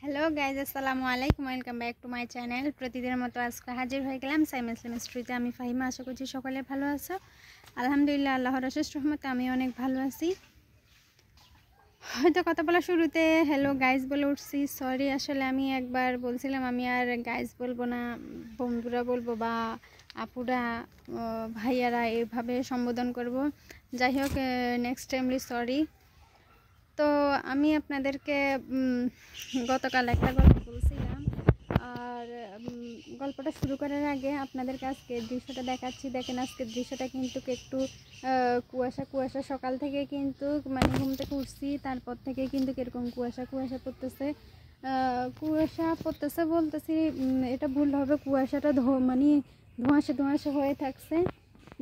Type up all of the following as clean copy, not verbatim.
Hello guys, আসসালামু আলাইকুম। Welcome back to my channel. প্রতিদিনের মতো আজকে হাজির হয়ে গেলাম সাইমা স্ট্রিতে। আমি ফাহিমা, আশা করছি সকলে ভালো আছো। আলহামদুলিল্লাহ, আল্লাহর অশেষ রহমতে আমি অনেক ভালো আছি। হয়তো কথা বলা শুরুতে হ্যালো গাইজ বলে উঠছি, সরি। আসলে আমি একবার বলছিলাম আমি আর গাইজ বলবো না, বন্ধুরা বলবো বা আপুরা ভাইয়ারা এভাবে সম্বোধন করব। যাই হোক, নেক্সট টাইমলি সরি। তো আমি আপনাদেরকে গতকাল একটা গল্প বলছিলাম, আর গল্পটা শুরু করার আগে আপনাদেরকে আজকের দৃশ্যটা দেখাচ্ছি। দেখেন, আজকের দৃশ্যটা কিন্তু একটু কুয়াশা কুয়াশা। সকাল থেকে কিন্তু মানে ঘুম থেকে উঠছি, তারপর থেকে কিন্তু কীরকম কুয়াশা কুয়াশা পড়তেছে। কুয়াশা পড়তেছে বলতেছি এটা ভুল হবে, কুয়াশাটা মানে ধোঁয়াশা ধোঁয়াশা হয়ে থাকছে।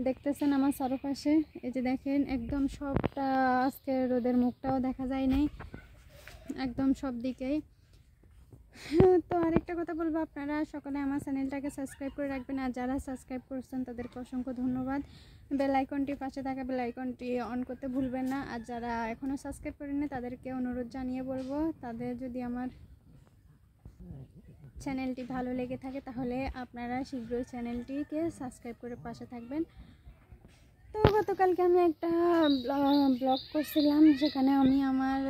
দেখতেছেন আমার চারপাশে, এই যে দেখেন একদম সবটা, আজকে রোদের মুখটাও দেখা যায় নাই একদম সব দিকেই। তো আরেকটা কথা বলবো, আপনারা সকলে আমার চ্যানেলটাকে সাবস্ক্রাইব করে রাখবেন, আর যারা সাবস্ক্রাইব করছেন তাদেরকে অসংখ্য ধন্যবাদ। বেল আইকনটির পাশে থাকা বেল আইকনটি অন করতে ভুলবেন না। আর যারা এখনও সাবস্ক্রাইব করেননি তাদেরকে অনুরোধ জানিয়ে বলবো, তাদের যদি আমার চ্যানেলটি ভালো লেগে থাকে তাহলে আপনারা শীঘ্রই চ্যানেলটিকে সাবস্ক্রাইব করে পাশে থাকবেন। তো গতকালকে আমি একটা ব্লগ করছিলাম, যেখানে আমি আমার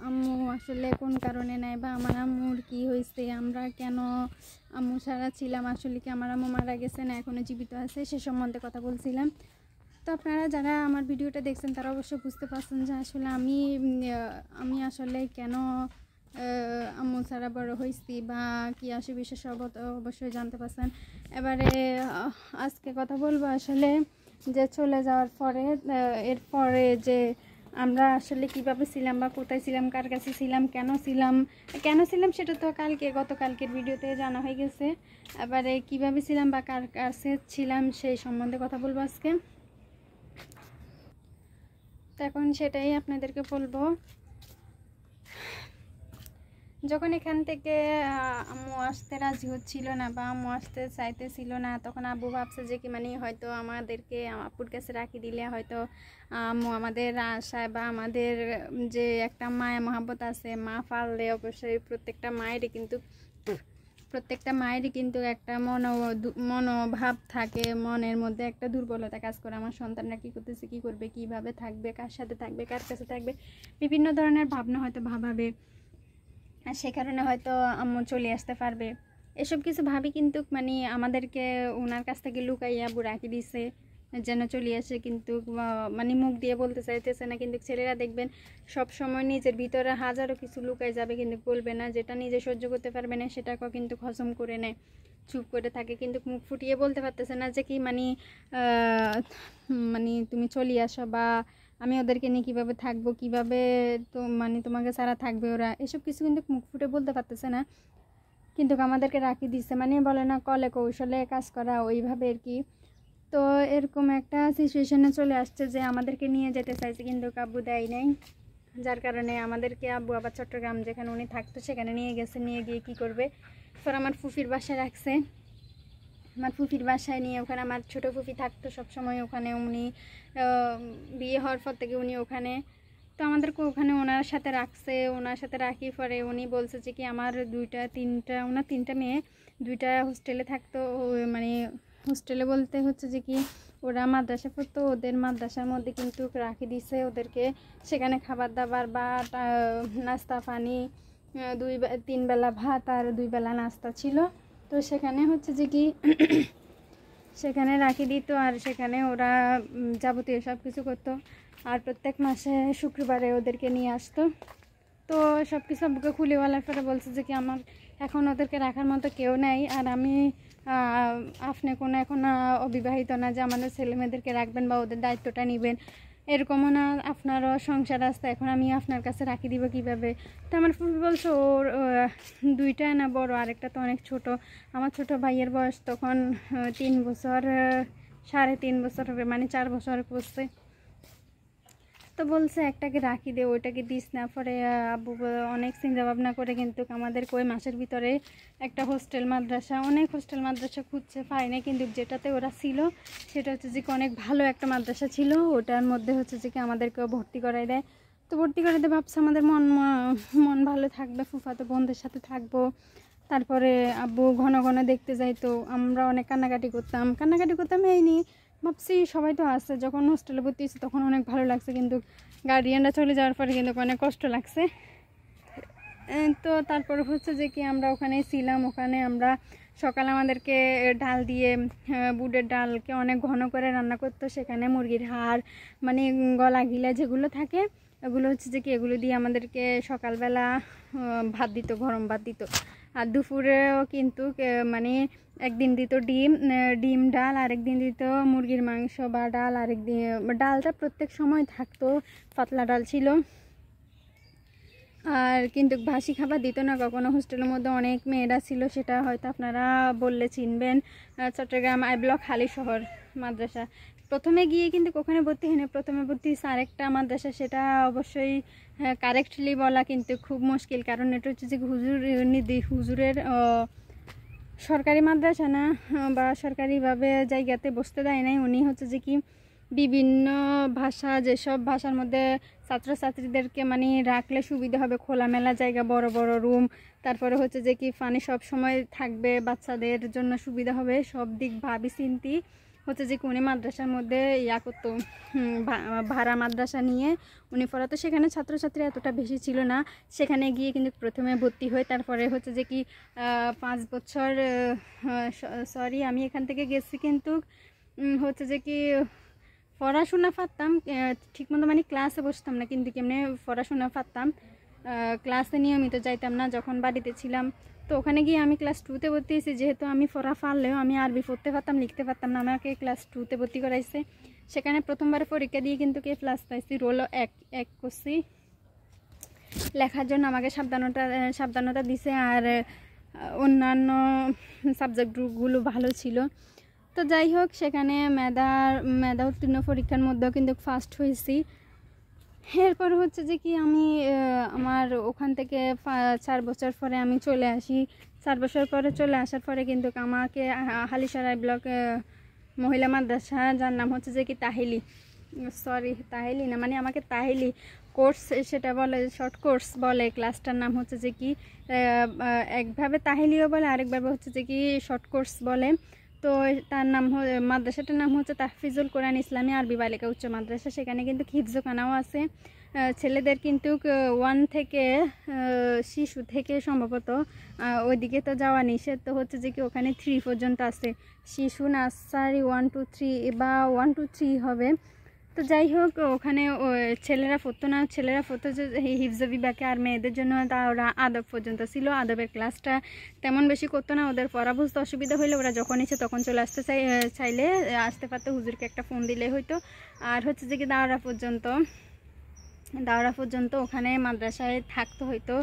আম্মু আসলে কোন কারণে নেয় বা আমার আম্মুর কী হয়েছে, আমরা কেন আম্মু ছাড়া ছিলাম, আসলে কি আমার আম্মু মারা গেছে না এখনও জীবিত আছে, সে সম্বন্ধে কথা বলছিলাম। তো আপনারা যারা আমার ভিডিওটা দেখছেন তারা অবশ্যই বুঝতে পারছেন যে আসলে আমি আসলে কেন আম্মু ছাড়া বড় হয়েছি বা কী আসে বিশেষ অবশ্যই জানতে পারছেন। এবারে আজকে কথা বলবো আসলে যে চলে যাওয়ার পরে, এরপরে যে আমরা আসলে কিভাবে ছিলাম বা কোথায় ছিলাম, কার কাছে ছিলাম, কেন ছিলাম সেটা তো গতকালকের ভিডিওতে জানা হয়ে গেছে। এবারে কিভাবে ছিলাম বা কার কাছে ছিলাম সেই সম্বন্ধে কথা বলবো আজকে। তো এখন সেটাই আপনাদেরকে বলবো। যখন এখান থেকে আম্মু আসতে রাজি হচ্ছিল না বা আম্মু আসতে চাইতেছিল না, তখন আব্বু ভাবছে যে কি মানে হয়তো আমাদেরকে আপুর কাছে রাখি দিলে হয়তো আম্মু আমাদের আশায় বা আমাদের যে একটা মায়া মহাব্বত আছে, মা পাললে অবশ্যই প্রত্যেকটা মায়েরই কিন্তু একটা মনোভাব থাকে, মনের মধ্যে একটা দুর্বলতা কাজ করে। আমার সন্তানরা কী করতেছে, কী করবে, কীভাবে থাকবে, কার সাথে থাকবে, কার কাছে থাকবে, বিভিন্ন ধরনের ভাবনা হয়তো ভাবাবে, আর সে কারণে হয়তো আম্মু চলে আসতে পারবে, এসব কিছু ভাবি। কিন্তু মানে আমাদেরকে ওনার কাছ থেকে লুকাইয়া আব্বু রাখি দিছে যেন চলে আসে, কিন্তু মানে মুখ দিয়ে বলতে চাইতেছে না। কিন্তু ছেলেরা দেখবেন সব সময় নিজের ভিতরে হাজারো কিছু লুকাই যাবে, কিন্তু বলবে না। যেটা নিজে সহ্য করতে পারবে না সেটাকেও কিন্তু হজম করে নেয়, চুপ করে থাকে, কিন্তু মুখ ফুটিয়ে বলতে পারতেছে না যে কি মানে তুমি চলে আসো বা আমি ওদেরকে নিয়ে কীভাবে থাকবো, কীভাবে তো মানে তোমাকে ছাড়া থাকবে ওরা, এসব কিছু কিন্তু মুখ ফুটে বলতে পারতেছে না। কিন্তু আমাদেরকে রাখি দিচ্ছে, মানে বলে না কলে কৌশলে কাজ করা, ওইভাবে আর কি। তো এরকম একটা সিচুয়েশনে চলে আসছে যে আমাদেরকে নিয়ে যেতে চাইছে, কিন্তু আব্বু দেয় নাই। যার কারণে আমাদেরকে আব্বু আবার চট্টগ্রাম যেখানে উনি থাকতো সেখানে নিয়ে গেছে। নিয়ে গিয়ে কী করবে, পর আমার ফুফির বাসায় রাখছে। আমার ফুফির বাসায় নিয়ে, ওখানে আমার ছোটো ফুফি থাকতো সবসময়, ওখানে উনি বিয়ে হওয়ার পর থেকে উনি ওখানে। তো আমাদেরকে ওখানে ওনার সাথে রাখছে। ওনার সাথে রাখি পরে উনি বলছে যে কি আমার ওনার তিনটা মেয়ে, দুইটা হোস্টেলে থাকতো। মানে হোস্টেলে বলতে হচ্ছে যে কি ওরা মাদ্রাসা পড়তো, ওদের মাদ্রাসার মধ্যে কিন্তু রাখি দিছে ওদেরকে। সেখানে খাবার দাবার বা নাস্তা পানি, 3 বেলা ভাত আর 2 বেলা নাস্তা ছিল। তো সেখানে হচ্ছে যে কি সেখানে রাখি দিত, আর সেখানে ওরা যাবতীয় সব কিছু করতো। আর প্রত্যেক মাসে শুক্রবারে ওদেরকে নিয়ে আসতো। তো সব কিছু বুকে খুলে বলার পরে বলছে যে কি আমার এখন ওদেরকে রাখার মতো কেউ নেই, আর আমি আপনি কোনো এখন অবিবাহিত না যে আমাদের ছেলে মেয়েদেরকে রাখবেন বা ওদের দায়িত্বটা নেবেন, এরকমও না, আপনারও সংসার আসতে, এখন আমি আপনার কাছে রাখি দিব কিভাবে। তো আমার ফুফি বলছে ওর 2টা না বড়, আরেকটা তো অনেক ছোট। আমার ছোট ভাইয়ের বয়স তখন 3 বছর, 3.5 বছর হবে, মানে 4 বছর পড়ছে। তো বলছে একটাকে রাখি দে, ওইটাকে দিস না। পরে আব্বু অনেক চিন্তা ভাবনা করে কিন্তু আমাদেরকে ওই মাসের ভিতরে একটা অনেক হোস্টেল মাদ্রাসা খুঁজছে, পায় না। কিন্তু যেটাতে ওরা ছিল সেটা হচ্ছে যে অনেক ভালো একটা মাদ্রাসা ছিল, ওটার মধ্যে হচ্ছে যে কি আমাদেরকেও ভর্তি করাই দেয়। তো ভর্তি করাতে ভাবছি আমাদের মন ভালো থাকবে, ফুফাতো বোনদের সাথে থাকবো। তারপরে আব্বু ঘন ঘন দেখতে যাইতো, আমরা অনেক কান্নাকাটি করতাম এই নিয়ে। ভাবছি সবাই তো আসছে, যখন হোস্টেলে ভর্তি হয়েছে তখন অনেক ভালো লাগছে, কিন্তু গার্ডিয়ানরা চলে যাওয়ার পরে কিন্তু অনেক কষ্ট লাগছে। তো তারপরে হচ্ছে যে কি আমরা ওখানে ছিলাম, ওখানে আমরা সকালে আমাদেরকে ডাল দিয়ে, বুটের ডালকে অনেক ঘন করে রান্না করতো, সেখানে মুরগির হাড় মানে গলা গিলা যেগুলো থাকে এগুলো হচ্ছে যে কি এগুলো দিয়ে আমাদেরকে সকালবেলা ভাত দিত, গরম ভাত দিত। আর দুপুরেও কিন্তু মানে একদিন দিত ডিম ডাল, আরেকদিন দিত মুরগির মাংস বা ডাল, আরেকদিন ডালটা প্রত্যেক সময় থাকতো, পাতলা ডাল ছিল। আর কিন্তু বাসি খাবার দিত না কখনো। হোস্টেলের মধ্যে অনেক মেয়েরা ছিল, সেটা হয়তো আপনারা বললে চিনবেন, চট্টগ্রাম আই ব্লক হালিশহর মাদ্রাসা। প্রথমে গিয়ে কিন্তু ওখানে ভর্তি হয়নি, প্রথমে ভর্তি হয়েছে আরেকটা মাদ্রাসা, সেটা অবশ্যই কারেক্টলি বলা কিন্তু খুব মুশকিল, কারণ এটা হচ্ছে যে হুজুরের সরকারি মাদ্রাসা না, বা সরকারিভাবে জায়গাতে বসতে দেয় নাই। উনি হচ্ছে যে কি বিভিন্ন ভাষা, যেসব ভাষার মধ্যে ছাত্রছাত্রীদেরকে মানে রাখলে সুবিধা হবে, খোলামেলা জায়গা, বড় বড় রুম, তারপরে হচ্ছে যে কি পানি সব সময় থাকবে, বাচ্চাদের জন্য সুবিধা হবে, সব দিক ভাবি চিন্তি হচ্ছে যে কি উনি মাদ্রাসার মধ্যে করতো, ভাড়া মাদ্রাসা নিয়ে উনি পড়াতো। সেখানে ছাত্রছাত্রী এতটা বেশি ছিল না, সেখানে গিয়ে কিন্তু প্রথমে ভর্তি হয়। তারপরে হচ্ছে যে কি 5 বছর সরি আমি এখান থেকে গেছি, কিন্তু হচ্ছে যে কি পড়াশোনা পারতাম ঠিকমতো, মানে ক্লাসে বসতাম না, কিন্তু কেমনি পড়াশোনা পারতাম, ক্লাসে নিয়মিত যাইতাম না যখন বাড়িতে ছিলাম। তো ওখানে গিয়ে আমি ক্লাস 2তে ভর্তি হয়েছি, যেহেতু আমি পড়া পারলেও আমি আরবি পড়তে পারতাম, লিখতে পারতাম না, আমাকে ক্লাস 2তে ভর্তি করাইছে। সেখানে প্রথমবার পরীক্ষা দিয়ে কিন্তু প্লাস পাইছি, রোলও এক করছি। লেখার জন্য আমাকে সাবধানতা দিছে, আর অন্যান্য সাবজেক্টগুলো ভালো ছিল। তো যাই হোক, সেখানে মেধা উত্তীর্ণ পরীক্ষার মধ্যেও কিন্তু ফার্স্ট হয়েছি। এরপর হচ্ছে যে কি আমি আমার ওখান থেকে 4 বছর পরে আমি চলে আসি। 4 বছর পরে চলে আসার পরে কিন্তু আমাকে হালিশহর ব্লক মহিলা মাদ্রাসা, যার নাম হচ্ছে যে কি তাহেলি না, মানে আমাকে তাহেলি কোর্স সেটা বলে, শর্ট কোর্স বলে, ক্লাসটার নাম হচ্ছে যে কি একভাবে তাহেলিও বলে, আরেকভাবে হচ্ছে যে কি শর্ট কোর্স বলে। তো তার নাম মাদ্রাসাটার নাম হচ্ছে তাহফিজুল কোরআন ইসলামী আরবি বালিকা উচ্চ মাদ্রাসা। সেখানে কিন্তু হিফজখানাও আছে, ছেলেদের কিন্তু 1 থেকে শিশু থেকে সম্ভবত ওইদিকে তো যাওয়া নিষেধ, তো হচ্ছে যে কি ওখানে 3 পর্যন্ত আছে, শিশু নার্সারি 1 to 3 বা 1 to 3 হবে। তো যাই হোক, ওখানে ছেলেরা পড়তো না, ছেলেরা পড়তো যে হিফজ বিভাগে, আর মেয়েদের জন্য ওরা আদব পর্যন্ত ছিল। আদবের ক্লাসটা তেমন বেশি করতো না, ওদের পড়া বুঝতে অসুবিধা হইলে ওরা যখন ইচ্ছে তখন চলে আসতে চাইলে আসতে পারতো, হুজুরকে একটা ফোন দিলে হয়তো। আর হচ্ছে যে কি দাওরা পর্যন্ত ওখানে মাদ্রাসায় থাকতে হইতো।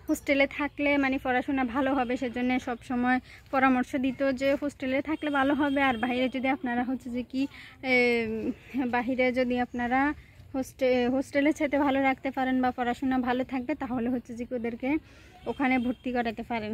হোস্টেলে থাকলে মানে পড়াশোনা ভালো হবে, সেজন্য সবসময় পরামর্শ দিত যে হোস্টেলে থাকলে ভালো হবে। আর বাইরে যদি আপনারা হচ্ছে যে কি বাহিরে যদি আপনারা হোস্টেলে ছেড়ে ভালো রাখতে পারেন বা পড়াশোনা ভালো থাকবে, তাহলে হচ্ছে যে কি ওদেরকে ওখানে ভর্তি করাতে পারেন।